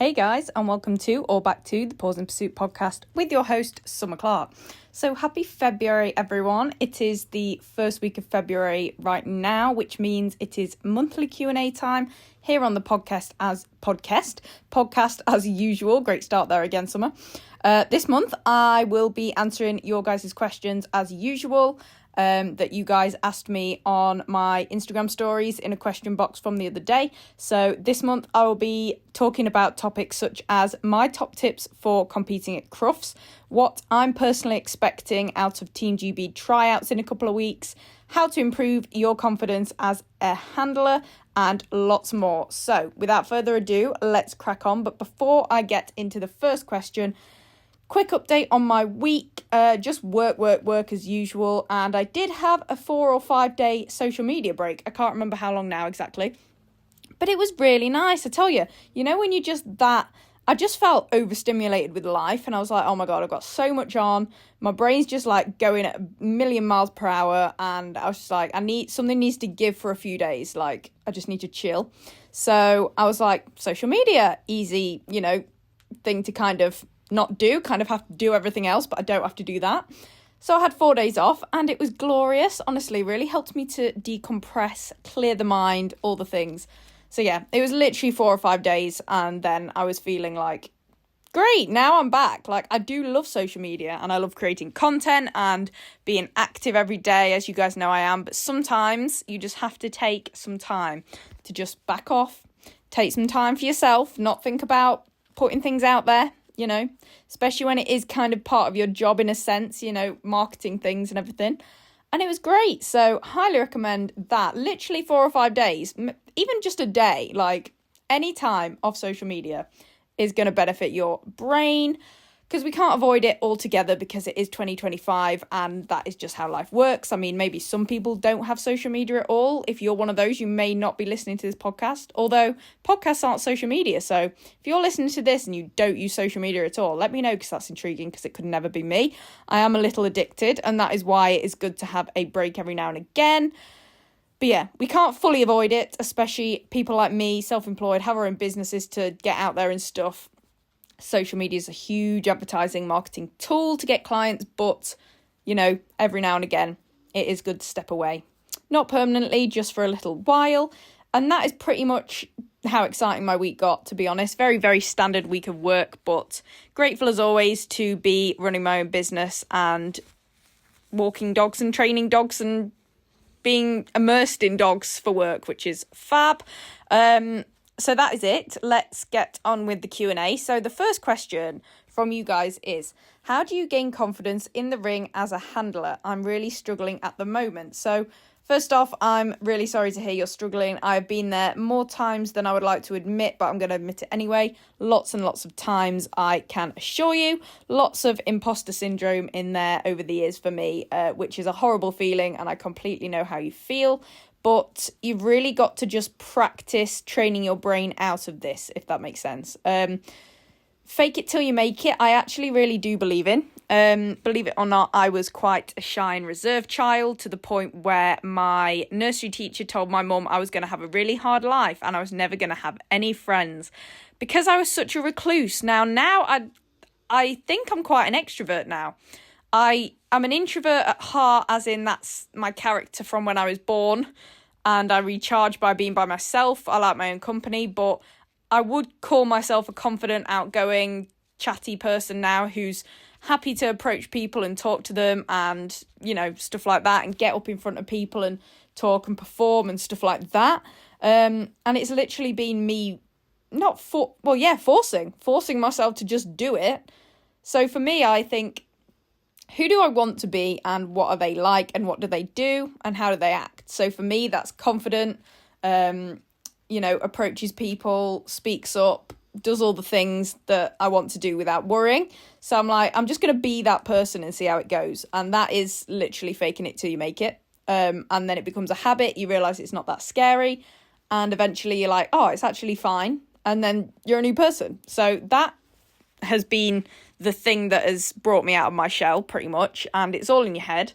Hey guys, and welcome to or back to the Pause in Pursuit podcast with your host, Summer Clark. So happy February, everyone. It is the first week of February right now, which means it is monthly Q&A time here on the podcast as usual. Great start there again, Summer. This month, I will be answering your guys' questions as usual. That you guys asked me on my Instagram stories in a question box from the other day. So this month I will be talking about topics such as my top tips for competing at Crufts, what I'm personally expecting out of Team GB tryouts in a couple of weeks, how to improve your confidence as a handler, and lots more. So without further ado, let's crack on. But before I get into the first question, quick update on my week, just work as usual, and I did have a 4 or 5 day social media break. I can't remember how long now exactly, but it was really nice, I tell you. You know, when you I just felt overstimulated with life, and I was like, oh my God, I've got so much on. My brain's just like going at a million miles per hour, and I was just like, something needs to give for a few days. Like, I just need to chill. So I was like, social media, easy, thing to kind of not do, kind of have to do everything else, but I don't have to do that. So I had 4 days off and it was glorious. Honestly, really helped me to decompress, clear the mind, all the things. So yeah, it was literally 4 or 5 days and then I was feeling like, great, now I'm back. Like, I do love social media and I love creating content and being active every day, as you guys know I am. But sometimes you just have to take some time to just back off, take some time for yourself, not think about putting things out there. Especially when it is kind of part of your job in a sense, marketing things and everything. And it was great. So highly recommend that. Literally 4 or 5 days, even just a day, like any time off social media is going to benefit your brain, because we can't avoid it altogether because it is 2025 and that is just how life works. I mean, maybe some people don't have social media at all. If you're one of those, you may not be listening to this podcast, although podcasts aren't social media. So if you're listening to this and you don't use social media at all, let me know, because that's intriguing, because it could never be me. I am a little addicted, and that is why it is good to have a break every now and again. But yeah, we can't fully avoid it, especially people like me, self-employed, have our own businesses to get out there and stuff. Social media is a huge advertising marketing tool to get clients, but every now and again it is good to step away, not permanently, just for a little while. And that is pretty much how exciting my week got, to be honest. Very, very standard week of work, but grateful as always to be running my own business and walking dogs and training dogs and being immersed in dogs for work, which is fab. So that is it. Let's get on with the Q&A. So the first question from you guys is, how do you gain confidence in the ring as a handler? I'm really struggling at the moment. So first off, I'm really sorry to hear you're struggling. I've been there more times than I would like to admit, but I'm going to admit it anyway. Lots and lots of times, I can assure you. Lots of imposter syndrome in there over the years for me, which is a horrible feeling, and I completely know how you feel. But you've really got to just practice training your brain out of this, if that makes sense. Fake it till you make it, I actually really do believe in. Believe it or not, I was quite a shy and reserved child, to the point where my nursery teacher told my mum I was going to have a really hard life and I was never going to have any friends because I was such a recluse. Now I think I'm quite an extrovert now. I'm an introvert at heart, as in that's my character from when I was born, and I recharge by being by myself. I like my own company, but I would call myself a confident, outgoing, chatty person now who's happy to approach people and talk to them and, stuff like that, and get up in front of people and talk and perform and stuff like that. And it's literally been me forcing myself to just do it. So for me, I think, who do I want to be and what are they like and what do they do and how do they act? So for me, that's confident, approaches people, speaks up, does all the things that I want to do without worrying. So I'm like, I'm just going to be that person and see how it goes. And that is literally faking it till you make it. And then it becomes a habit. You realise it's not that scary. And eventually you're like, oh, it's actually fine. And then you're a new person. So that has been the thing that has brought me out of my shell, pretty much, and it's all in your head.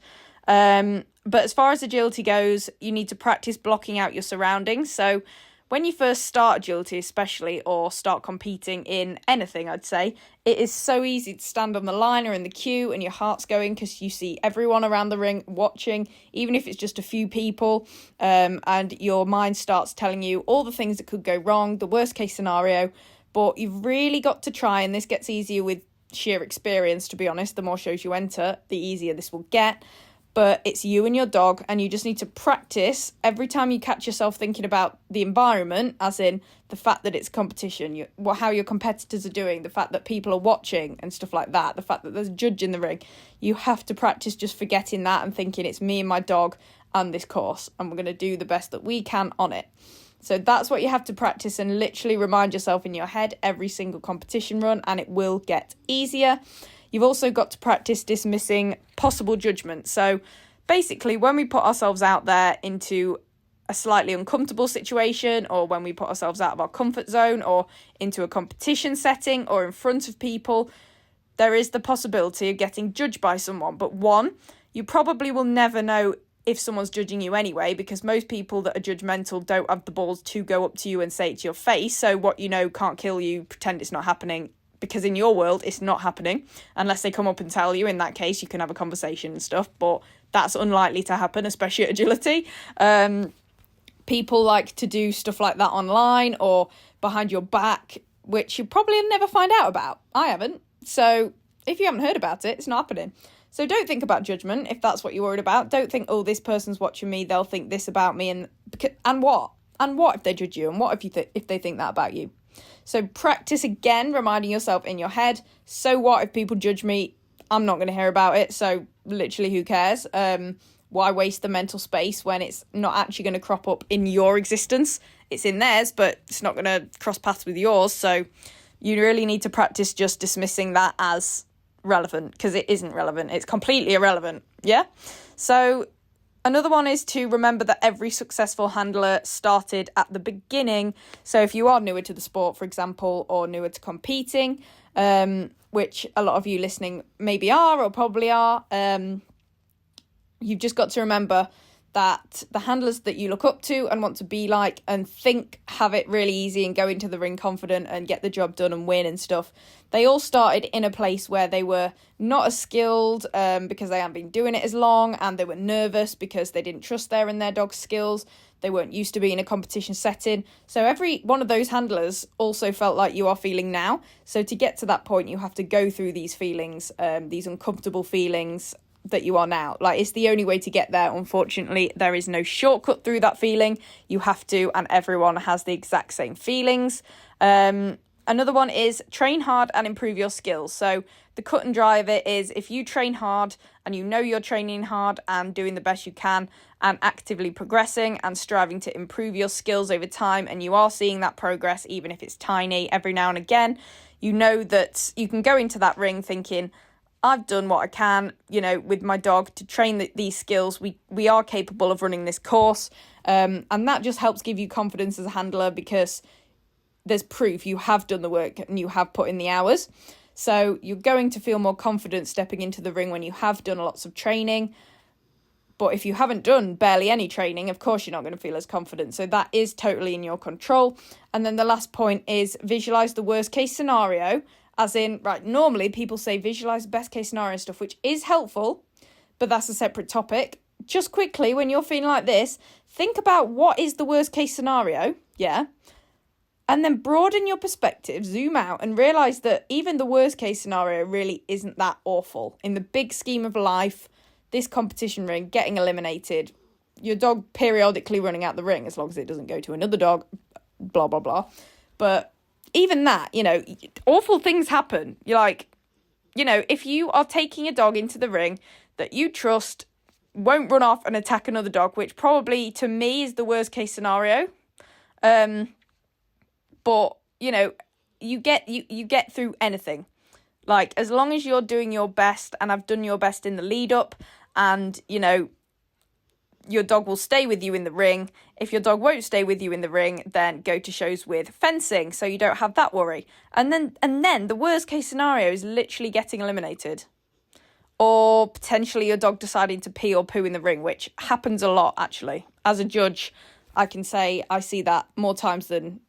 But as far as agility goes, you need to practice blocking out your surroundings. So when you first start agility especially, or start competing in anything, I'd say, it is so easy to stand on the line or in the queue and your heart's going because you see everyone around the ring watching, even if it's just a few people, and your mind starts telling you all the things that could go wrong, the worst case scenario. But you've really got to try, and this gets easier with sheer experience, to be honest. The more shows you enter, the easier this will get. But it's you and your dog, and you just need to practice every time you catch yourself thinking about the environment, as in the fact that it's competition, how your competitors are doing, the fact that people are watching and stuff like that, the fact that there's a judge in the ring. You have to practice just forgetting that and thinking it's me and my dog and this course, and we're going to do the best that we can on it. So that's what you have to practice, and literally remind yourself in your head every single competition run, and it will get easier. You've also got to practice dismissing possible judgment. So basically, when we put ourselves out there into a slightly uncomfortable situation, or when we put ourselves out of our comfort zone, or into a competition setting, or in front of people, there is the possibility of getting judged by someone. But one, you probably will never know if someone's judging you anyway, because most people that are judgmental don't have the balls to go up to you and say it to your face. So what you know can't kill you, pretend it's not happening, because in your world it's not happening unless they come up and tell you. In that case, you can have a conversation and stuff, but that's unlikely to happen, especially at agility. People like to do stuff like that online or behind your back, which you probably never find out about. I haven't. So if you haven't heard about it, it's not happening. So don't think about judgment if that's what you're worried about. Don't think, oh, this person's watching me, they'll think this about me, and what? And what if they judge you? And what if they think that about you? So practice again, reminding yourself in your head, so what if people judge me? I'm not going to hear about it, so literally who cares? Why waste the mental space when it's not actually going to crop up in your existence? It's in theirs, but it's not going to cross paths with yours. So you really need to practice just dismissing that as relevant, because it isn't relevant. It's completely irrelevant. Yeah? So another one is to remember that every successful handler started at the beginning. So if you are newer to the sport, for example, or newer to competing, which a lot of you listening maybe are or probably are, you've just got to remember that the handlers that you look up to and want to be like and think have it really easy and go into the ring confident and get the job done and win and stuff, they all started in a place where they were not as skilled because they hadn't been doing it as long, and they were nervous because they didn't trust their and their dog's skills. They weren't used to being in a competition setting. So every one of those handlers also felt like you are feeling now. So to get to that point, you have to go through these feelings, these uncomfortable feelings that you are now. Like, it's the only way to get there. Unfortunately, there is no shortcut through that feeling. You have to, and everyone has the exact same feelings. Another one is train hard and improve your skills. So the cut and dry of it is, if you train hard and you know you're training hard and doing the best you can and actively progressing and striving to improve your skills over time, and you are seeing that progress, even if it's tiny every now and again, you know that you can go into that ring thinking, I've done what I can, with my dog to train these skills. We are capable of running this course. And that just helps give you confidence as a handler, because there's proof you have done the work and you have put in the hours. So you're going to feel more confident stepping into the ring when you have done lots of training. But if you haven't done barely any training, of course you're not going to feel as confident. So that is totally in your control. And then the last point is visualize the worst case scenario. As in, right, normally people say visualize the best case scenario stuff, which is helpful, but that's a separate topic. Just quickly, when you're feeling like this, think about what is the worst case scenario, yeah? And then broaden your perspective, zoom out, and realize that even the worst case scenario really isn't that awful. In the big scheme of life, this competition ring, getting eliminated, your dog periodically running out the ring, as long as it doesn't go to another dog, blah, blah, blah. But even that, awful things happen. You're like, if you are taking a dog into the ring that you trust won't run off and attack another dog, which probably to me is the worst case scenario. But, you get through anything. Like, as long as you're doing your best, and I've done your best in the lead up, and, your dog will stay with you in the ring. If your dog won't stay with you in the ring, then go to shows with fencing, so you don't have that worry. And then the worst case scenario is literally getting eliminated, or potentially your dog deciding to pee or poo in the ring, which happens a lot, actually. As a judge, I can say I see that more times than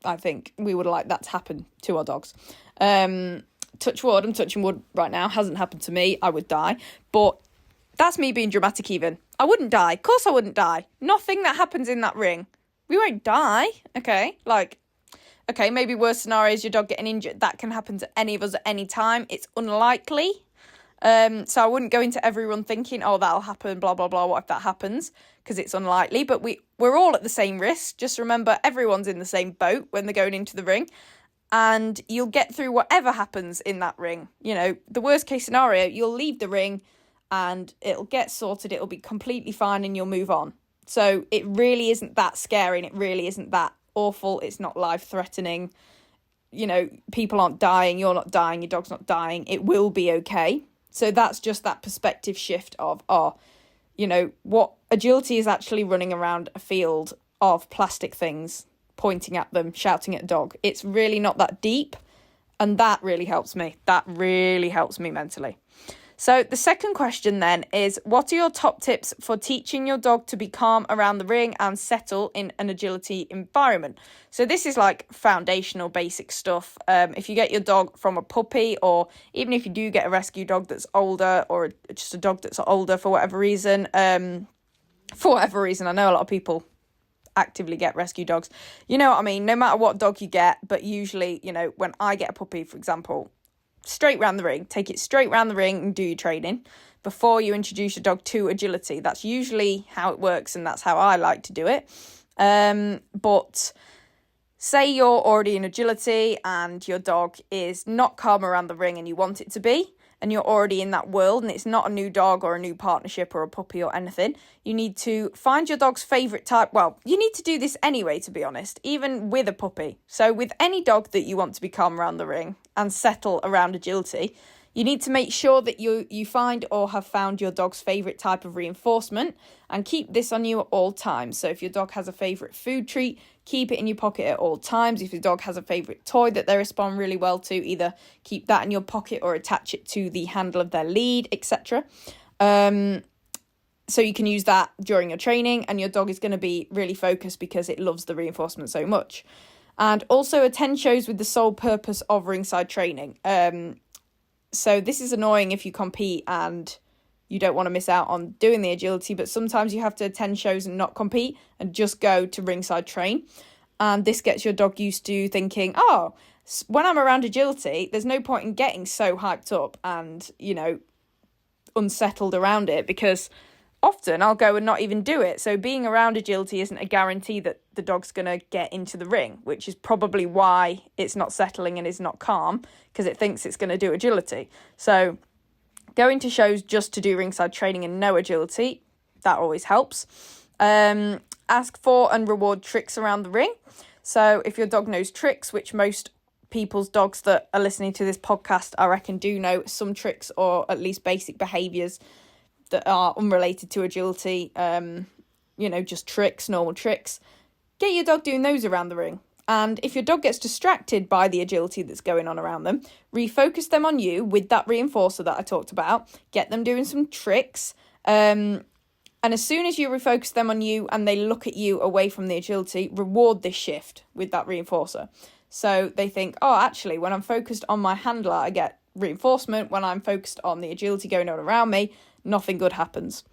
I think we would like that to happen to our dogs. Touch wood, I'm touching wood right now, hasn't happened to me, I would die. But that's me being dramatic even. I wouldn't die. Of course I wouldn't die. Nothing that happens in that ring. We won't die, okay? Like, okay, maybe worst scenario is your dog getting injured. That can happen to any of us at any time. It's unlikely. So I wouldn't go into every run thinking, oh, that'll happen, blah, blah, blah, what if that happens? Because it's unlikely. But we're all at the same risk. Just remember, everyone's in the same boat when they're going into the ring. And you'll get through whatever happens in that ring. You know, the worst case scenario, you'll leave the ring and it'll get sorted. It'll be completely fine and you'll move on. So it really isn't that scary and it really isn't that awful. It's not life-threatening. You know, people aren't dying. You're not dying. Your dog's not dying. It will be okay. So that's just that perspective shift of, you know, what agility is actually running around a field of plastic things, pointing at them, shouting at a dog. It's really not that deep. And that really helps me. That really helps me mentally. So the second question then is, what are your top tips for teaching your dog to be calm around the ring and settle in an agility environment? So this is like foundational basic stuff. If you get your dog from a puppy, or even if you do get a rescue dog that's older, or just a dog that's older for whatever reason, I know a lot of people actively get rescue dogs. You know what I mean? No matter what dog you get, but usually, you know, when I get a puppy, for example, straight round the ring, take it straight round the ring and do your training before you introduce your dog to agility. That's usually how it works, and that's how I like to do it. But say you're already in agility and your dog is not calm around the ring and you want it to be, and you're already in that world and it's not a new dog or a new partnership or a puppy or anything, you need to find your dog's favourite type. Well, you need to do this anyway, to be honest, even with a puppy. So with any dog that you want to be calm around the ring and settle around agility, you need to make sure that you find or have found your dog's favourite type of reinforcement and keep this on you at all times. So if your dog has a favourite food treat, keep it in your pocket at all times. If your dog has a favourite toy that they respond really well to, either keep that in your pocket or attach it to the handle of their lead, etc. So you can use that during your training, and your dog is going to be really focused because it loves the reinforcement so much. And also attend shows with the sole purpose of ringside training. So this is annoying if you compete and you don't want to miss out on doing the agility, but sometimes you have to attend shows and not compete and just go to ringside train. And this gets your dog used to thinking, oh, when I'm around agility, there's no point in getting so hyped up and, you know, unsettled around it, because often I'll go and not even do it. So being around agility isn't a guarantee that the dog's going to get into the ring, which is probably why it's not settling and is not calm, because it thinks it's going to do agility. So going to shows just to do ringside training and no agility, that always helps. Ask for and reward tricks around the ring. So if your dog knows tricks, which most people's dogs that are listening to this podcast, I reckon, do know some tricks, or at least basic behaviours that are unrelated to agility, you know, just tricks, normal tricks, get your dog doing those around the ring. And if your dog gets distracted by the agility that's going on around them, refocus them on you with that reinforcer that I talked about, get them doing some tricks. And as soon as you refocus them on you and they look at you away from the agility, reward this shift with that reinforcer. So they think, oh, actually, when I'm focused on my handler, I get reinforcement. When I'm focused on the agility going on around me, nothing good happens.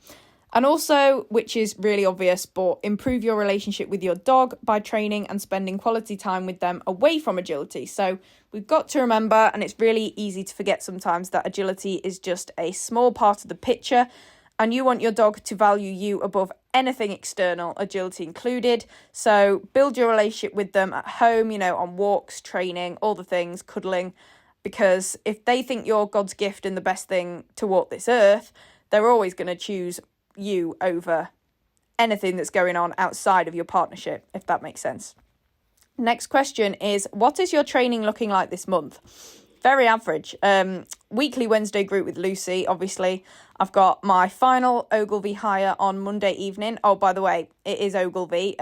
And also, which is really obvious, but improve your relationship with your dog by training and spending quality time with them away from agility. So we've got to remember, and it's really easy to forget sometimes, that agility is just a small part of the picture, and you want your dog to value you above anything external, agility included. So build your relationship with them at home, you know, on walks, training, all the things, cuddling, because if they think you're God's gift and the best thing to walk this earth, they're always going to choose you over anything that's going on outside of your partnership, if that makes sense. Next question is, what is your training looking like this month? Very average. Weekly Wednesday group with Lucy, obviously. I've got my final Ogilvy hire on Monday evening. Oh, by the way, it is Ogilvy.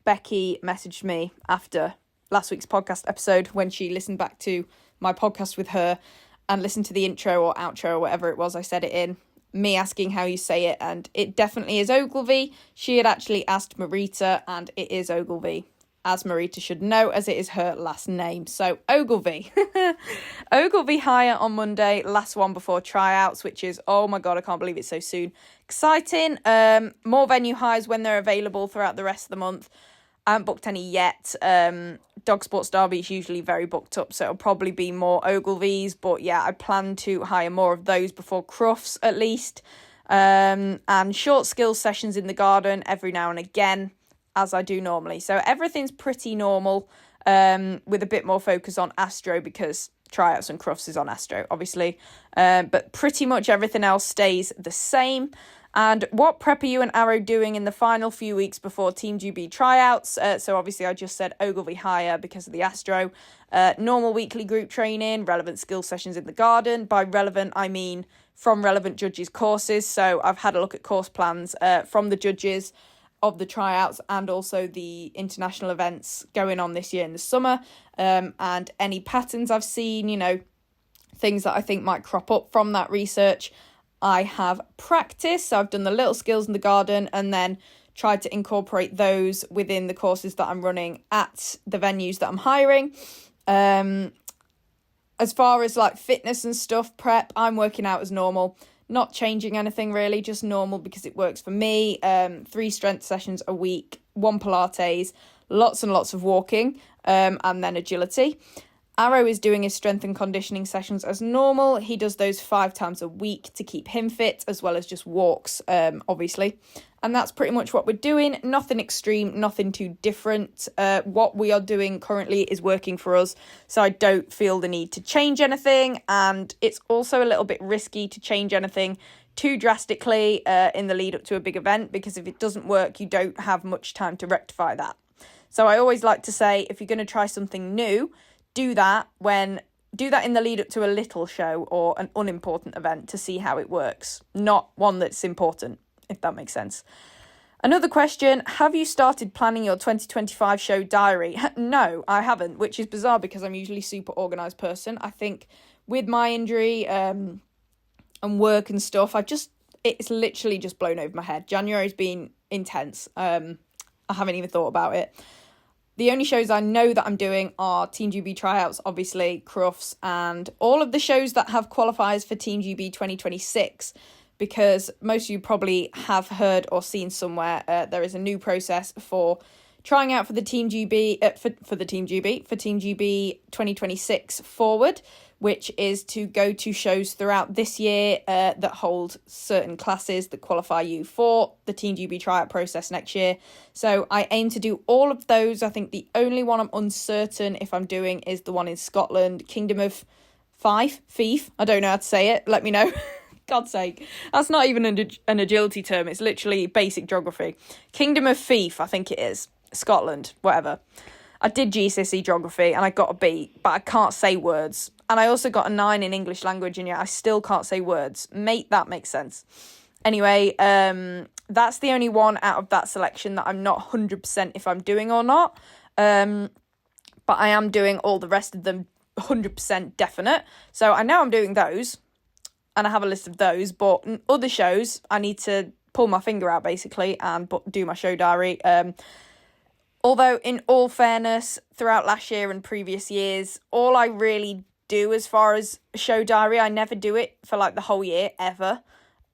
Becky messaged me after last week's podcast episode when she listened back to my podcast with her and listened to the intro or outro or whatever it was I said it in. me asking how you say it, and it definitely is Ogilvy. She had actually asked Marita, and it is Ogilvy, as Marita should know, as it is her last name. So Ogilvy. Ogilvy hire on Monday, last one before tryouts, which is, oh my God, I can't believe it's so soon. Exciting. More venue hires when they're available throughout the rest of the month. I haven't booked any yet. Dog Sports Derby is usually very booked up, so it'll probably be more Ogilvy's. But yeah, I plan to hire more of those before Crufts at least. And short skills sessions in the garden every now and again, as I do normally. So everything's pretty normal, with a bit more focus on Astro because Tryouts and Crufts is on Astro, obviously. But pretty much everything else stays the same. And what prep are you and Arrow doing in the final few weeks before Team GB tryouts? So obviously I just said Ogilvy hire because of the Astro. Normal weekly group training, relevant skill sessions in the garden. By relevant, I mean from relevant judges' courses. So I've had a look at course plans from the judges of the tryouts and also the international events going on this year in the summer. And any patterns I've seen, you know, things that I think might crop up from that research, I have practiced. So I've done the little skills in the garden and then tried to incorporate those within the courses that I'm running at the venues that I'm hiring. As far as like fitness and stuff, prep, I'm working out as normal, not changing anything really, just normal because it works for me. 3 strength sessions a week, 1 Pilates, lots and lots of walking, and then agility. Arrow is doing his strength and conditioning sessions as normal. He does those 5 times a week to keep him fit, as well as just walks, obviously. And that's pretty much what we're doing. Nothing extreme, nothing too different. What we are doing currently is working for us, so I don't feel the need to change anything. And it's also a little bit risky to change anything too drastically in the lead up to a big event, because if it doesn't work, you don't have much time to rectify that. So I always like to say, if you're going to try something new, do that in the lead up to a little show or an unimportant event to see how it works, not one that's important, if that makes sense. Another question, have you started planning your 2025 show diary? No, I haven't, which is bizarre because I'm usually a super organised person. I think with my injury and work and stuff, it's literally just blown over my head. January's been intense. I haven't even thought about it. The only shows I know that I'm doing are Team GB tryouts, obviously, Crufts, and all of the shows that have qualifiers for Team GB 2026, because most of you probably have heard or seen somewhere there is a new process for trying out for the Team GB, for Team GB 2026 forward, which is to go to shows throughout this year that hold certain classes that qualify you for the Team GB tryout process next year. So I aim to do all of those. I think the only one I'm uncertain if I'm doing is the one in Scotland, Kingdom of Fife. I don't know how to say it. Let me know. God's sake. That's not even an agility term. It's literally basic geography. Kingdom of Fife, I think it is. Scotland, whatever. I did GCSE geography and I got a B, but I can't say words. And I also got a 9 in English language, and yet I still can't say words. Mate, that makes sense. Anyway, that's the only one out of that selection that I'm not 100% if I'm doing or not. But I am doing all the rest of them 100% definite. So I know I'm doing those, and I have a list of those. But other shows, I need to pull my finger out, basically, and do my show diary. Although, in all fairness, throughout last year and previous years, all I really do as far as show diary, I never do it for like the whole year ever,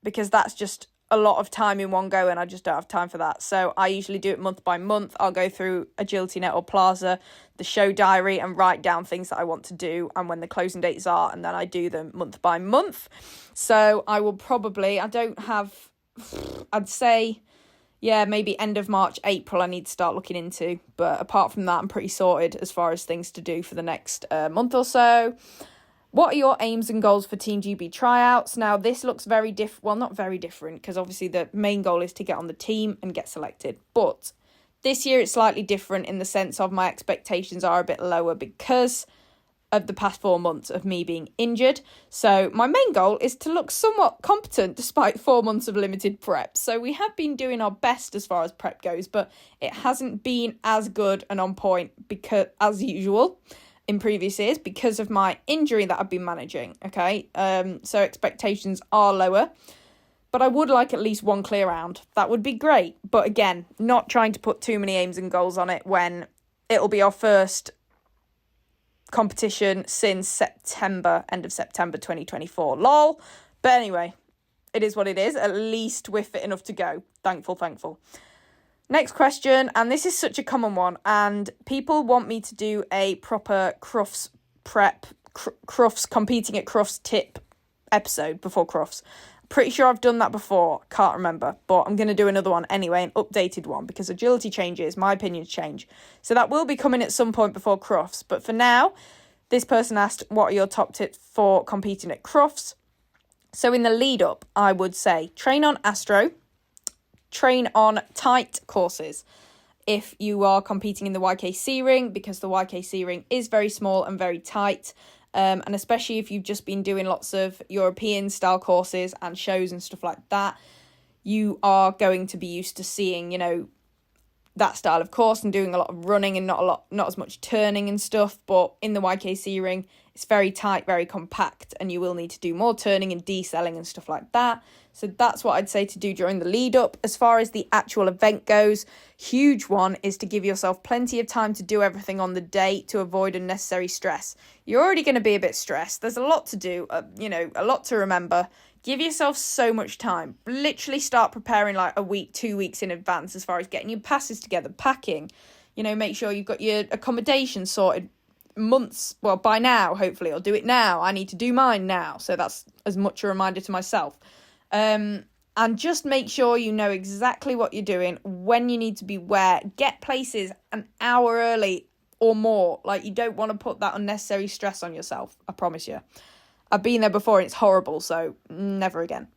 because that's just a lot of time in one go and I just don't have time for that. So I usually do it month by month. I'll go through Agility Net or Plaza, the show diary, and write down things that I want to do and when the closing dates are, and then I do them month by month. So I will probably, I'd say, yeah, maybe end of March, April I need to start looking into. But apart from that, I'm pretty sorted as far as things to do for the next month or so. What are your aims and goals for Team GB tryouts? Now, this looks very not very different, because obviously the main goal is to get on the team and get selected. But this year it's slightly different in the sense of my expectations are a bit lower because of the past 4 months of me being injured. So my main goal is to look somewhat competent despite 4 months of limited prep. So we have been doing our best as far as prep goes, but it hasn't been as good and on point as usual in previous years because of my injury that I've been managing. Okay, so expectations are lower. But I would like at least one clear round. That would be great. But again, not trying to put too many aims and goals on it when it'll be our first competition since end of September 2024. Lol. But anyway, it is what it is. At least we're fit enough to go. Thankful. Next question, and this is such a common one, and people want me to do a proper Crufts prep, Crufts competing at Crufts tip episode before Crufts. Pretty sure I've done that before, can't remember, but I'm going to do another one anyway, an updated one, because agility changes, my opinions change. So that will be coming at some point before Crufts, but for now, this person asked, what are your top tips for competing at Crufts? So in the lead up, I would say train on Astro, train on tight courses if you are competing in the YKC ring, because the YKC ring is very small and very tight. And especially if you've just been doing lots of European style courses and shows and stuff like that, you are going to be used to seeing, that style of course and doing a lot of running and not as much turning and stuff. But in the YKC ring, it's very tight, very compact, and you will need to do more turning and decelling and stuff like that. So that's what I'd say to do during the lead up. As far as the actual event goes, huge one is to give yourself plenty of time to do everything on the day to avoid unnecessary stress. You're already going to be a bit stressed. There's a lot to do, a lot to remember. Give yourself so much time. Literally start preparing like a week, 2 weeks in advance as far as getting your passes together, packing. Make sure you've got your accommodation sorted months, well, by now, hopefully, or do it now. I need to do mine now. So that's as much a reminder to myself. And just make sure you know exactly what you're doing, when you need to be where. Get places an hour early or more. Like, you don't want to put that unnecessary stress on yourself. I promise you. I've been there before and it's horrible, so never again.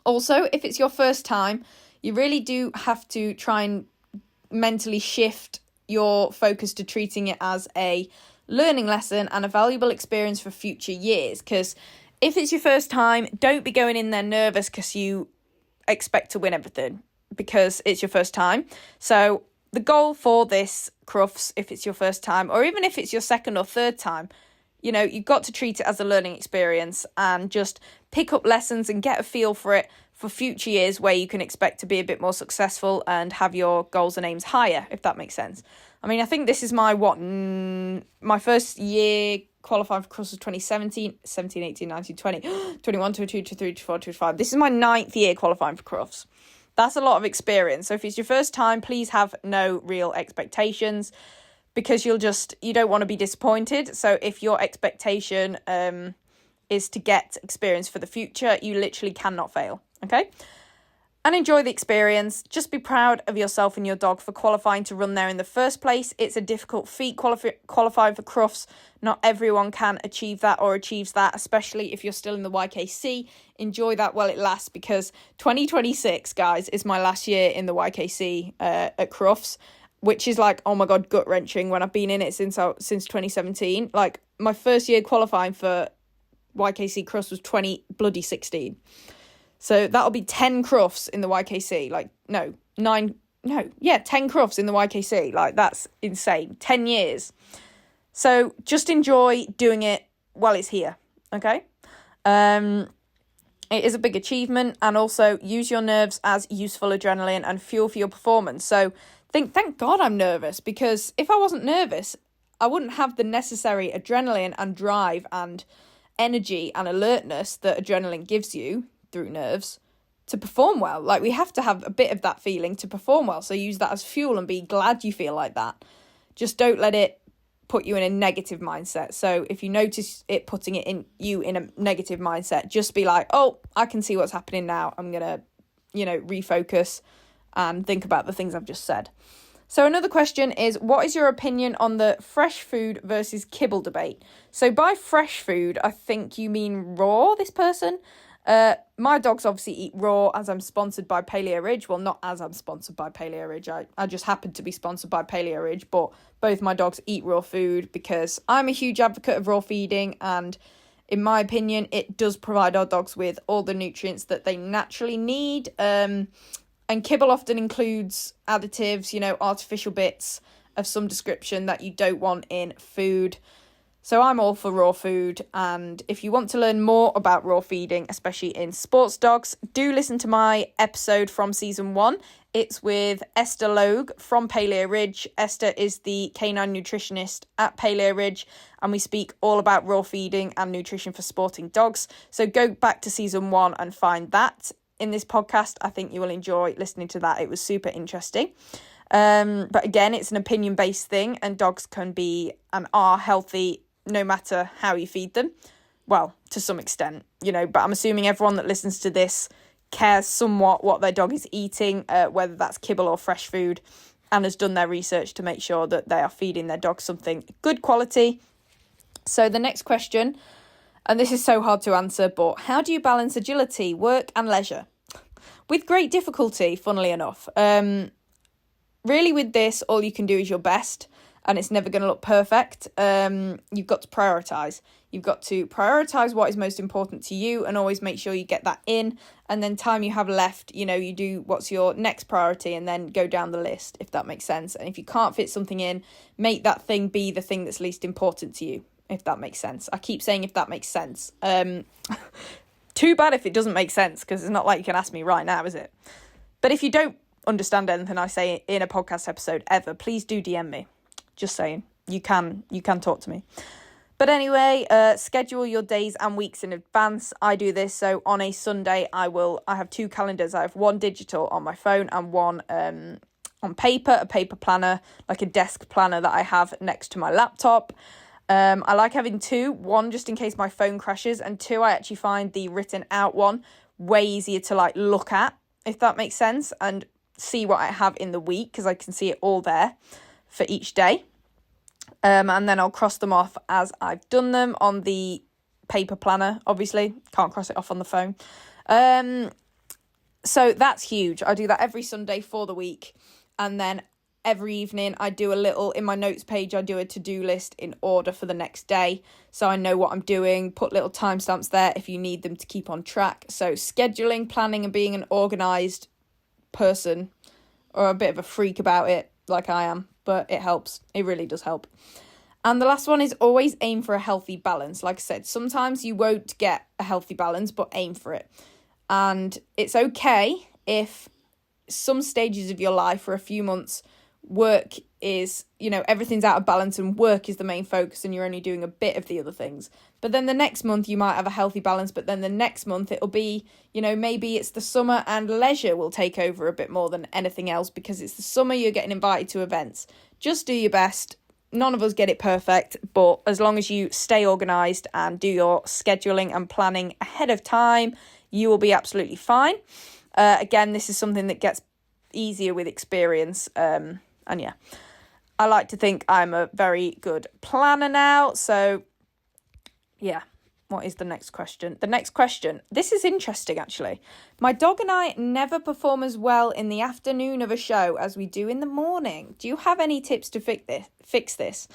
Also, if it's your first time, you really do have to try and mentally shift your focus to treating it as a learning lesson and a valuable experience for future years. Because if it's your first time, don't be going in there nervous because you expect to win everything, because it's your first time. So the goal for this Crufts, if it's your first time, or even if it's your second or third time, you've got to treat it as a learning experience and just pick up lessons and get a feel for it for future years where you can expect to be a bit more successful and have your goals and aims higher, if that makes sense. I mean, I think this is my first year qualifying for Crufts was 2017, 17, 18, 19, 20, 21, 22, 23, 24, 25. This is my 9th year qualifying for Crufts. That's a lot of experience. So if it's your first time, please have no real expectations, because you don't want to be disappointed. So if your expectation is to get experience for the future, you literally cannot fail, okay? And enjoy the experience. Just be proud of yourself and your dog for qualifying to run there in the first place. It's a difficult feat qualifying for Crufts. Not everyone can achieve that or achieves that, especially if you're still in the YKC. Enjoy that while it lasts, because 2026, guys, is my last year in the YKC at Crufts, which is like, oh my God, gut-wrenching when I've been in it since 2017. Like, my first year qualifying for YKC Crufts was 2016. So that'll be 10 Crufts in the YKC. 10 Crufts in the YKC. Like, that's insane. 10 years. So just enjoy doing it while it's here, okay? It is a big achievement, and also use your nerves as useful adrenaline and fuel for your performance. So thank God I'm nervous, because if I wasn't nervous, I wouldn't have the necessary adrenaline and drive and energy and alertness that adrenaline gives you through nerves to perform well. Like, we have to have a bit of that feeling to perform well. So use that as fuel and be glad you feel like that. Just don't let it put you in a negative mindset. So if you notice it putting it in you in a negative mindset, just be like, oh, I can see what's happening now. I'm going to, refocus and think about the things I've just said. So another question is, what is your opinion on the fresh food versus kibble debate? So by fresh food, I think you mean raw, this person. My dogs obviously eat raw, as I'm sponsored by Paleo Ridge. Well, not as I'm sponsored by Paleo Ridge. I just happen to be sponsored by Paleo Ridge, but both my dogs eat raw food because I'm a huge advocate of raw feeding, and in my opinion, it does provide our dogs with all the nutrients that they naturally need. And kibble often includes additives, artificial bits of some description that you don't want in food. So I'm all for raw food, and if you want to learn more about raw feeding, especially in sports dogs, do listen to my episode from season 1. It's with Esther Logue from Paleo Ridge. Esther is the canine nutritionist at Paleo Ridge, and we speak all about raw feeding and nutrition for sporting dogs. So go back to season 1 and find that in this podcast. I think you will enjoy listening to that. It was super interesting. But again, it's an opinion-based thing, and dogs can be and are healthy no matter how you feed them. Well, to some extent, but I'm assuming everyone that listens to this cares somewhat what their dog is eating, whether that's kibble or fresh food, and has done their research to make sure that they are feeding their dog something good quality. So the next question, and this is so hard to answer, but how do you balance agility, work and leisure? With great difficulty, funnily enough. Really with this, all you can do is your best, and it's never going to look perfect. You've got to prioritise. You've got to prioritise what is most important to you and always make sure you get that in. And then time you have left, you do what's your next priority and then go down the list, if that makes sense. And if you can't fit something in, make that thing be the thing that's least important to you, if that makes sense. I keep saying if that makes sense. Too bad if it doesn't make sense, because it's not like you can ask me right now, is it? But if you don't understand anything I say in a podcast episode ever, please do DM me. Just saying, you can talk to me. But anyway, schedule your days and weeks in advance. I do this, so on a Sunday I have 2 calendars. I have one digital on my phone and one on paper, a paper planner, like a desk planner that I have next to my laptop. I like having 2, one just in case my phone crashes, and 2, I actually find the written out one way easier to look at, if that makes sense, and see what I have in the week, because I can see it all there for each day. And then I'll cross them off as I've done them on the paper planner. Obviously, can't cross it off on the phone. So that's huge. I do that every Sunday for the week. And then every evening I do a little, in my notes page, I do a to-do list in order for the next day. So I know what I'm doing, put little timestamps there if you need them to keep on track. So scheduling, planning and being an organised person, or a bit of a freak about it like I am, but it helps. It really does help. And the last one is always aim for a healthy balance. Like I said, sometimes you won't get a healthy balance, but aim for it. And it's okay if some stages of your life for a few months work is, everything's out of balance and work is the main focus and you're only doing a bit of the other things. But then the next month you might have a healthy balance, but then the next month it'll be, maybe it's the summer and leisure will take over a bit more than anything else because it's the summer, you're getting invited to events. Just do your best. None of us get it perfect, but as long as you stay organised and do your scheduling and planning ahead of time, you will be absolutely fine. Again, this is something that gets easier with experience. And yeah, I like to think I'm a very good planner now. So yeah, what is the next question? The next question, this is interesting actually. My dog and I never perform as well in the afternoon of a show as we do in the morning. Do you have any tips to fix this?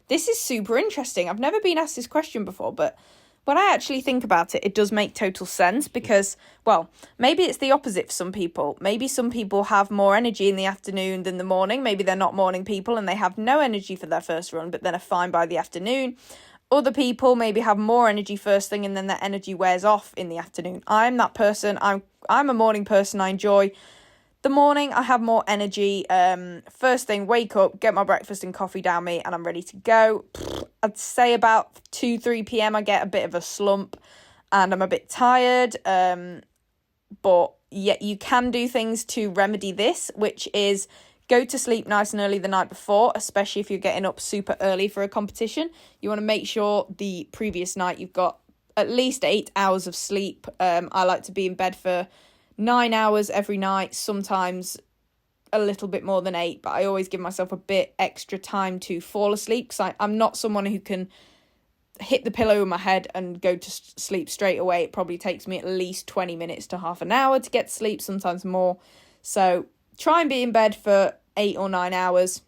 This is super interesting. I've never been asked this question before, but when I actually think about it, it does make total sense because, well, maybe it's the opposite for some people. Maybe some people have more energy in the afternoon than the morning. Maybe they're not morning people and they have no energy for their first run, but then are fine by the afternoon. Other people maybe have more energy first thing and then their energy wears off in the afternoon. I'm that person. I'm a morning person. I enjoy the morning. I have more energy. First thing, wake up, get my breakfast and coffee down me, and I'm ready to go. I'd say about 2-3 p.m. I get a bit of a slump and I'm a bit tired. But yet you can do things to remedy this, which is go to sleep nice and early the night before, especially if you're getting up super early for a competition. You want to make sure the previous night you've got at least 8 hours of sleep. I like to be in bed for 9 hours every night, sometimes a little bit more than 8, but I always give myself a bit extra time to fall asleep because I'm not someone who can hit the pillow in my head and go to sleep straight away. It probably takes me at least 20 minutes to half an hour to get to sleep, sometimes more. So try and be in bed for 8 or 9 hours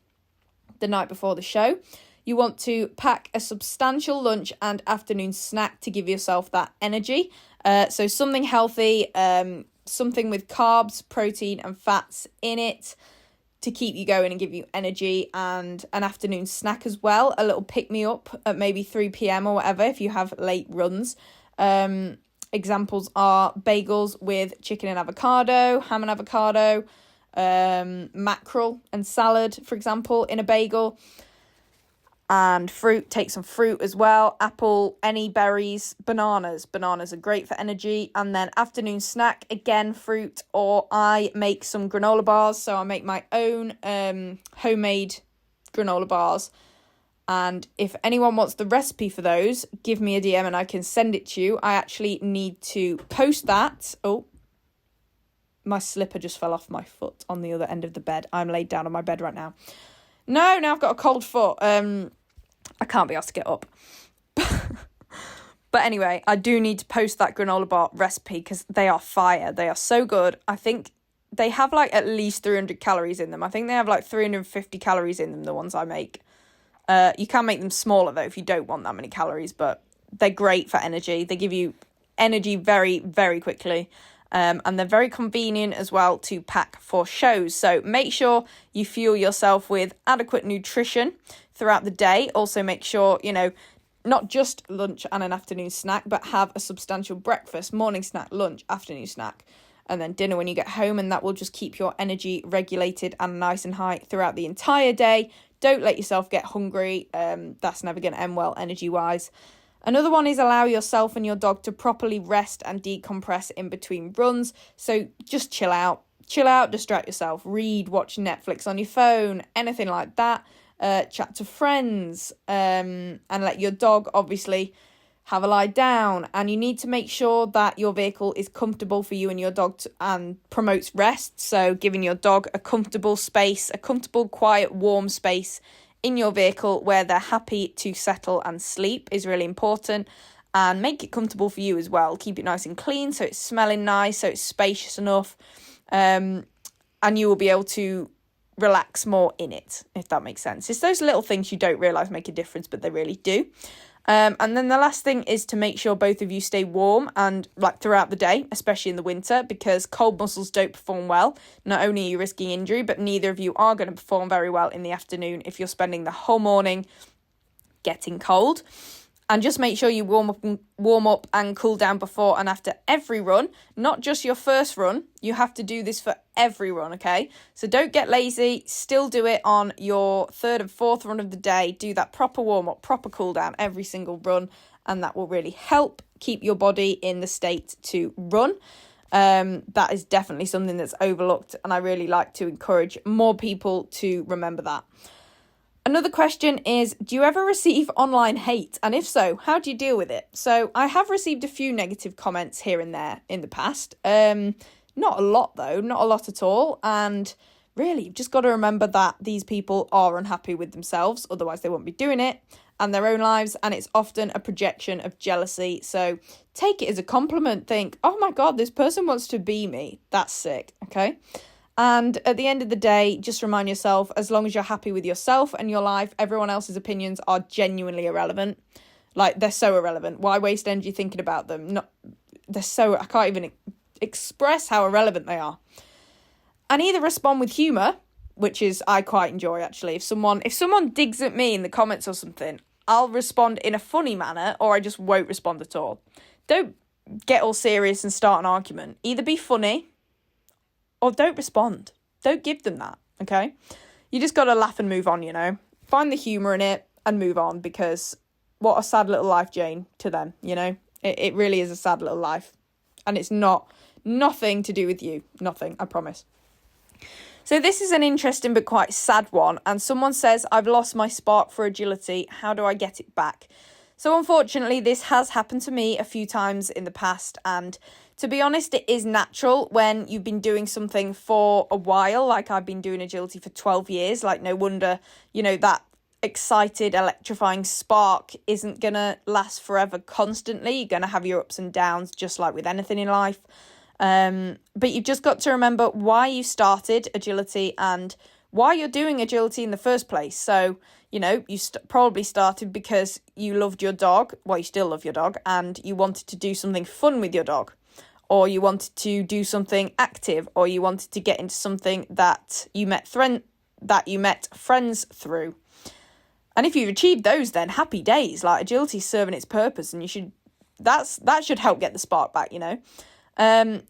the night before the show. You want to pack a substantial lunch and afternoon snack to give yourself that energy. So something healthy, something with carbs, protein and fats in it. to keep you going and give you energy, and an afternoon snack as well, a little pick-me-up at maybe 3 p.m. or whatever if you have late runs. Examples are bagels with chicken and avocado, ham and avocado, mackerel and salad, for example, in a bagel. And fruit, take some fruit as well. Apple, any berries, bananas. Bananas are great for energy. And then afternoon snack, again, fruit, or I make some granola bars. So I make my own homemade granola bars. And if anyone wants the recipe for those, give me a DM and I can send it to you. I actually need to post that. Oh, my slipper just fell off my foot on the other end of the bed. I'm laid down on my bed right now. No, now I've got a cold foot. I can't be asked to get up. But anyway, I do need to post that granola bar recipe because they are fire. They are so good. I think they have like at least 300 calories in them. I think they have like 350 calories in them, the ones I make. You can make them smaller though if you don't want that many calories, but they're great for energy. They give you energy very, very quickly. And they're very convenient as well to pack for shows. So make sure you fuel yourself with adequate nutrition throughout the day. Also make sure, not just lunch and an afternoon snack, but have a substantial breakfast, morning snack, lunch, afternoon snack, and then dinner when you get home. And that will just keep your energy regulated and nice and high throughout the entire day. Don't let yourself get hungry. That's never going to end well energy-wise. Another one is allow yourself and your dog to properly rest and decompress in between runs. So just chill out, distract yourself, read, watch Netflix on your phone, anything like that. Chat to friends, and let your dog obviously have a lie down. And you need to make sure that your vehicle is comfortable for you and your dog and promotes rest. So giving your dog a comfortable space, a comfortable, quiet, warm space in your vehicle where they're happy to settle and sleep is really important. And make it comfortable for you as well. Keep it nice and clean so it's smelling nice, so it's spacious enough. And you will be able to relax more in it, if that makes sense. It's those little things you don't realise make a difference, but they really do. And then the last thing is to make sure both of you stay warm and throughout the day, especially in the winter, because cold muscles don't perform well. Not only are you risking injury, but neither of you are going to perform very well in the afternoon if you're spending the whole morning getting cold. And just make sure you warm up and cool down before and after every run, not just your first run. You have to do this for every run, okay? So don't get lazy. Still do it on your third and fourth run of the day. Do that proper warm up, proper cool down every single run, and that will really help keep your body in the state to run. That is definitely something that's overlooked, and I really like to encourage more people to remember that. Another question is, do you ever receive online hate? And if so, how do you deal with it? So I have received a few negative comments here and there in the past. Not a lot though, not a lot at all. And really, you've just got to remember that these people are unhappy with themselves, otherwise they won't be doing it, and their own lives. And it's often a projection of jealousy. So take it as a compliment. Think, oh my God, this person wants to be me. That's sick, okay? And at the end of the day, just remind yourself, as long as you're happy with yourself and your life, everyone else's opinions are genuinely irrelevant. They're so irrelevant. Why waste energy thinking about them? I can't even express how irrelevant they are. And either respond with humour, which is I quite enjoy actually. If someone digs at me in the comments or something, I'll respond in a funny manner, or I just won't respond at all. Don't get all serious and start an argument. Either be funny, or don't respond. Don't give them that, okay? You just got to laugh and move on, Find the humour in it and move on, because what a sad little life, Jane, to them, It really is a sad little life. And it's nothing to do with you. Nothing, I promise. So this is an interesting but quite sad one. And someone says, I've lost my spark for agility. How do I get it back? So unfortunately, this has happened to me a few times in the past, and to be honest, it is natural when you've been doing something for a while, like I've been doing agility for 12 years, no wonder, that excited, electrifying spark isn't going to last forever constantly. You're going to have your ups and downs, just like with anything in life. But you've just got to remember why you started agility and why you're doing agility in the first place. So, you probably started because you loved your dog. Well, you still love your dog, and you wanted to do something fun with your dog, or you wanted to do something active, or you wanted to get into something that you met that you met friends through. And if you've achieved those, then happy days. Like, agility is serving its purpose, and that should help get the spark back, you know.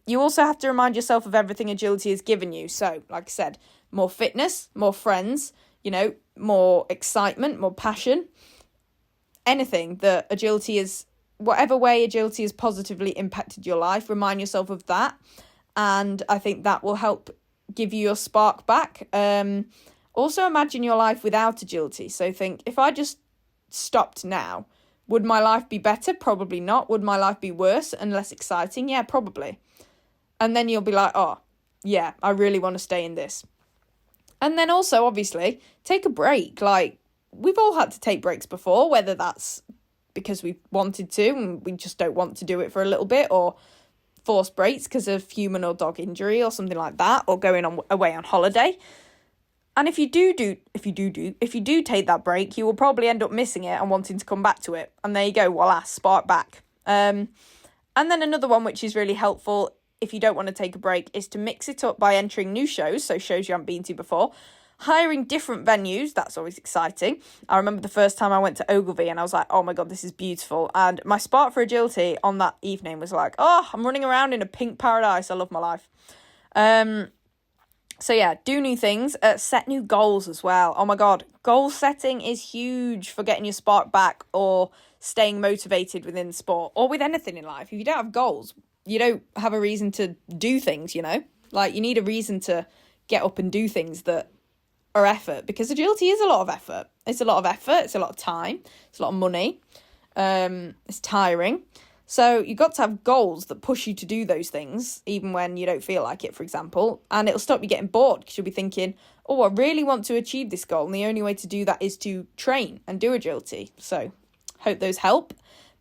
You also have to remind yourself of everything agility has given you. So, like I said, more fitness, more friends, you know, more excitement, more passion. Anything that agility is, whatever way agility has positively impacted your life, remind yourself of that. And I think that will help give you your spark back. Also imagine your life without agility. So think, if I just stopped now, would my life be better? Probably not. Would my life be worse and less exciting? Yeah, probably. And then you'll be like, oh, yeah, I really want to stay in this. And then also, obviously, take a break. Like, we've all had to take breaks before, whether that's because we wanted to and we just don't want to do it for a little bit, or forced breaks because of human or dog injury or something like that, or going away on holiday. And if you do take that break, you will probably end up missing it and wanting to come back to it. And there you go, voila, spark back. And then another one which is really helpful if you don't want to take a break is to mix it up by entering new shows, so shows you haven't been to before, hiring different venues. That's always exciting. I remember the first time I went to Ogilvy and I was like, oh my God, this is beautiful. And my spark for agility on that evening was like, oh, I'm running around in a pink paradise. I love my life. So yeah, do new things, set new goals as well. Oh my God, goal setting is huge for getting your spark back or staying motivated within sport or with anything in life. If you don't have goals, you don't have a reason to do things, you know? Like, you need a reason to get up and do things that are effort, because agility is a lot of effort. It's a lot of effort, it's a lot of time, it's a lot of money, it's tiring. So you've got to have goals that push you to do those things, even when you don't feel like it, for example. And it'll stop you getting bored, because you'll be thinking, oh, I really want to achieve this goal. And the only way to do that is to train and do agility. So hope those help.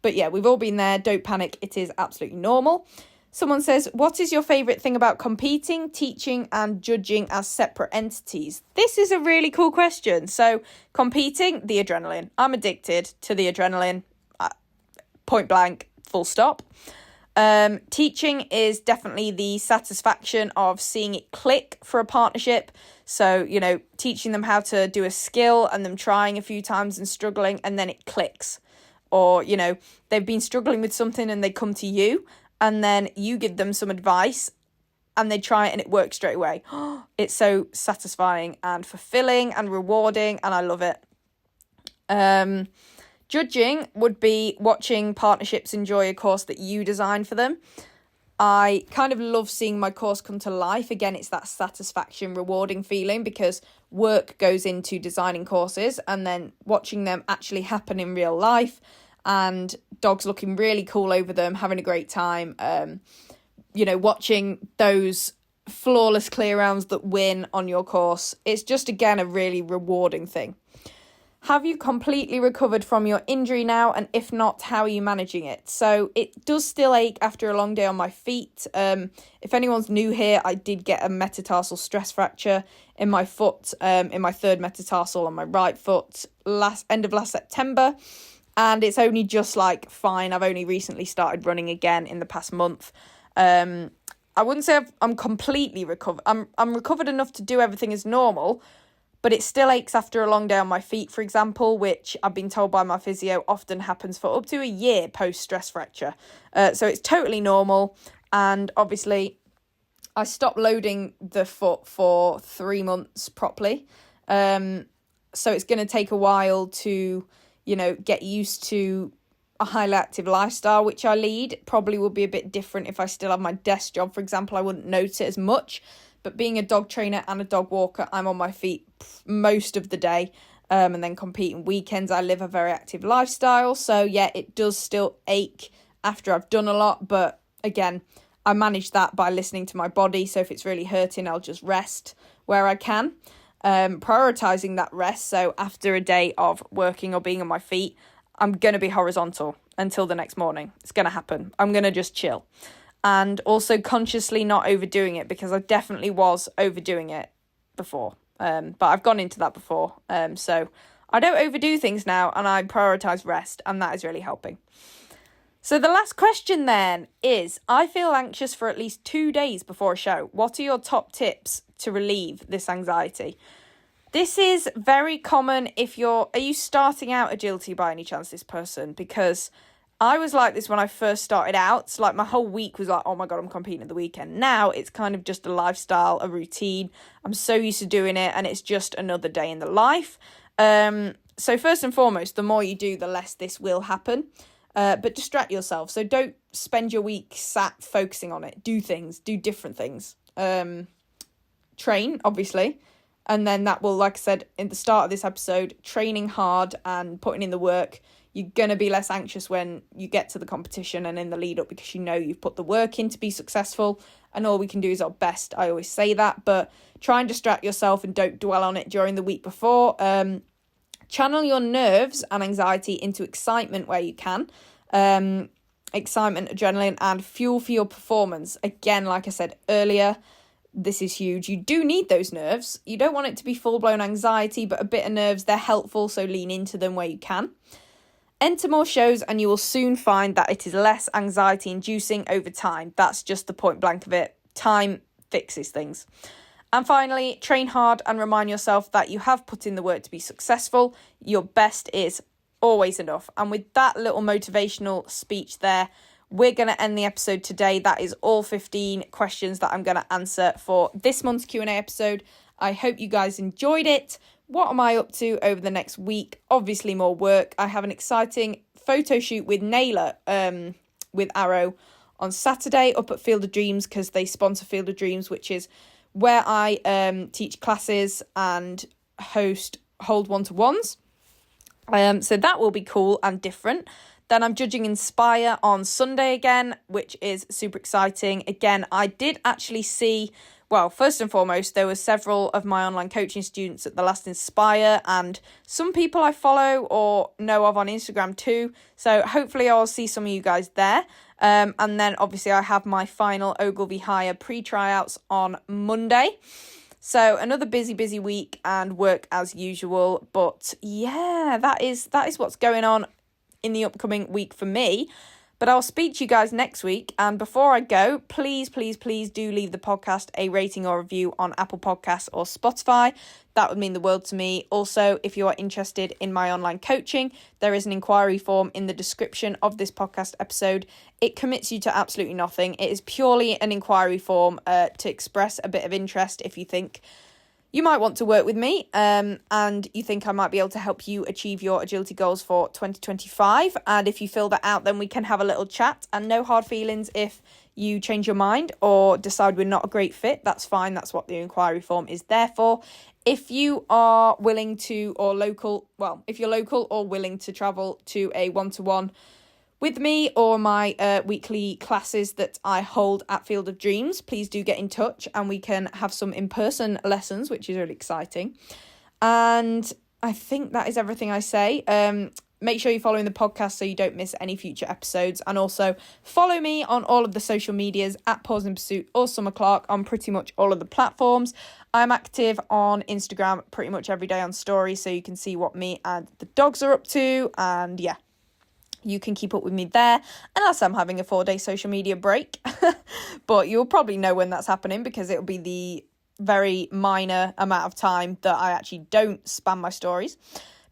But yeah, we've all been there. Don't panic. It is absolutely normal. Someone says, what is your favourite thing about competing, teaching and judging as separate entities? This is a really cool question. So competing, the adrenaline. I'm addicted to the adrenaline, point blank. Full stop. Teaching is definitely the satisfaction of seeing it click for a partnership. So, you know, teaching them how to do a skill and them trying a few times and struggling, and then it clicks. Or, you know, they've been struggling with something and they come to you and then you give them some advice and they try it and it works straight away. It's so satisfying and fulfilling and rewarding, and I love it. Judging would be watching partnerships enjoy a course that you designed for them. I kind of love seeing my course come to life. Again, it's that satisfaction, rewarding feeling, because work goes into designing courses and then watching them actually happen in real life and dogs looking really cool over them, having a great time. You know, watching those flawless clear rounds that win on your course. It's just, again, a really rewarding thing. Have you completely recovered from your injury now? And if not, how are you managing it? So it does still ache after a long day on my feet. If anyone's new here, I did get a metatarsal stress fracture in my foot, in my third metatarsal on my right foot, end of last September. And it's only just like fine. I've only recently started running again in the past month. I wouldn't say I'm completely recovered. I'm recovered enough to do everything as normal, but it still aches after a long day on my feet, for example, which I've been told by my physio often happens for up to a year post-stress fracture. So it's totally normal. And obviously, I stopped loading the foot for 3 months properly. So it's going to take a while to, you know, get used to a highly active lifestyle, which I lead. Probably would be a bit different if I still have my desk job, for example. I wouldn't notice it as much. But being a dog trainer and a dog walker, I'm on my feet most of the day, and then competing weekends. I live a very active lifestyle. So yeah, it does still ache after I've done a lot. But again, I manage that by listening to my body. So if it's really hurting, I'll just rest where I can, prioritizing that rest. So after a day of working or being on my feet, I'm going to be horizontal until the next morning. It's going to happen. I'm going to just chill. And also consciously not overdoing it, because I definitely was overdoing it before. But I've gone into that before. So I don't overdo things now, and I prioritise rest, and that is really helping. So the last question then is, I feel anxious for at least 2 days before a show. What are your top tips to relieve this anxiety? This is very common if are you starting out agility by any chance, this person? Because I was like this when I first started out. It's like my whole week was like, oh my God, I'm competing at the weekend. Now it's kind of just a lifestyle, a routine. I'm so used to doing it and it's just another day in the life. So first and foremost, the more you do, the less this will happen. But distract yourself. So don't spend your week sat focusing on it. Do things, do different things. Train, obviously. And then that will, like I said in the start of this episode, training hard and putting in the work. You're going to be less anxious when you get to the competition and in the lead up because you know you've put the work in to be successful and all we can do is our best. I always say that, but try and distract yourself and don't dwell on it during the week before. Channel your nerves and anxiety into excitement where you can. Excitement, adrenaline, and fuel for your performance. Again, like I said earlier, this is huge. You do need those nerves. You don't want it to be full-blown anxiety, but a bit of nerves, they're helpful, so lean into them where you can. Enter more shows and you will soon find that it is less anxiety-inducing over time. That's just the point blank of it. Time fixes things. And finally, train hard and remind yourself that you have put in the work to be successful. Your best is always enough. And with that little motivational speech there, we're going to end the episode today. That is all 15 questions that I'm going to answer for this month's Q&A episode. I hope you guys enjoyed it. What am I up to over the next week? Obviously more work. I have an exciting photo shoot with Naylor, with Arrow on Saturday up at Field of Dreams because they sponsor Field of Dreams, which is where I teach classes and hold one-to-ones. So that will be cool and different. Then I'm judging Inspire on Sunday again, which is super exciting. Again, I did actually see, well, first and foremost, there were several of my online coaching students at the last Inspire and some people I follow or know of on Instagram too. So hopefully I'll see some of you guys there. And then obviously I have my final Ogilvy Hire pre-tryouts on Monday. So another busy week and work as usual. But yeah, that is what's going on in the upcoming week for me. But I'll speak to you guys next week. And before I go, please do leave the podcast a rating or review on Apple Podcasts or Spotify. That would mean the world to me. Also, if you are interested in my online coaching, there is an inquiry form in the description of this podcast episode. It commits you to absolutely nothing. It is purely an inquiry form to express a bit of interest if you think you might want to work with me and you think I might be able to help you achieve your agility goals for 2025. And if you fill that out, then we can have a little chat and no hard feelings if you change your mind or decide we're not a great fit. That's fine. That's what the inquiry form is there for. If you are willing to if you're local or willing to travel to a one-to-one with me or my weekly classes that I hold at Field of Dreams, please do get in touch and we can have some in-person lessons, which is really exciting. And I think that is everything I say. Make sure you're following the podcast so you don't miss any future episodes. And also follow me on all of the social medias at Pause in Pursuit or Summer Clark on pretty much all of the platforms. I'm active on Instagram pretty much every day on stories so you can see what me and the dogs are up to. And yeah, you can keep up with me there unless I'm having a 4-day social media break. But you'll probably know when that's happening because it'll be the very minor amount of time that I actually don't spam my stories.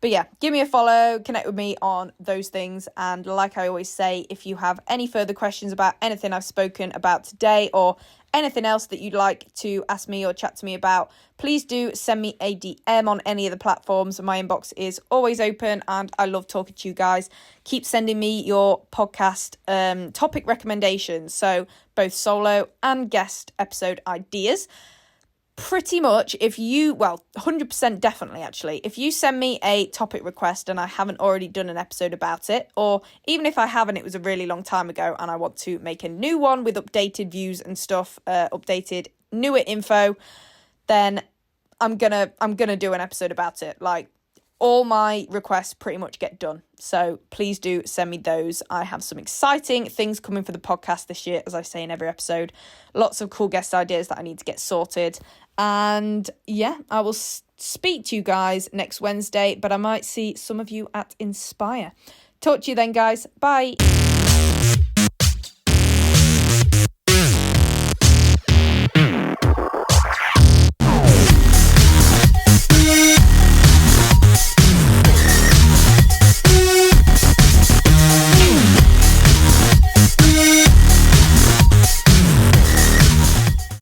But yeah, give me a follow, connect with me on those things. And like I always say, if you have any further questions about anything I've spoken about today or anything else that you'd like to ask me or chat to me about, please do send me a DM on any of the platforms. My inbox is always open and I love talking to you guys. Keep sending me your podcast topic recommendations. So both solo and guest episode ideas. Pretty much, 100% definitely actually, if you send me a topic request and I haven't already done an episode about it, or even if I have and it was a really long time ago and I want to make a new one with updated views and stuff, updated newer info, then I'm gonna do an episode about it. Like, all my requests pretty much get done. So please do send me those. I have some exciting things coming for the podcast this year, as I say in every episode. Lots of cool guest ideas that I need to get sorted. And yeah, I will speak to you guys next Wednesday, but I might see some of you at Inspire. Talk to you then, guys. Bye.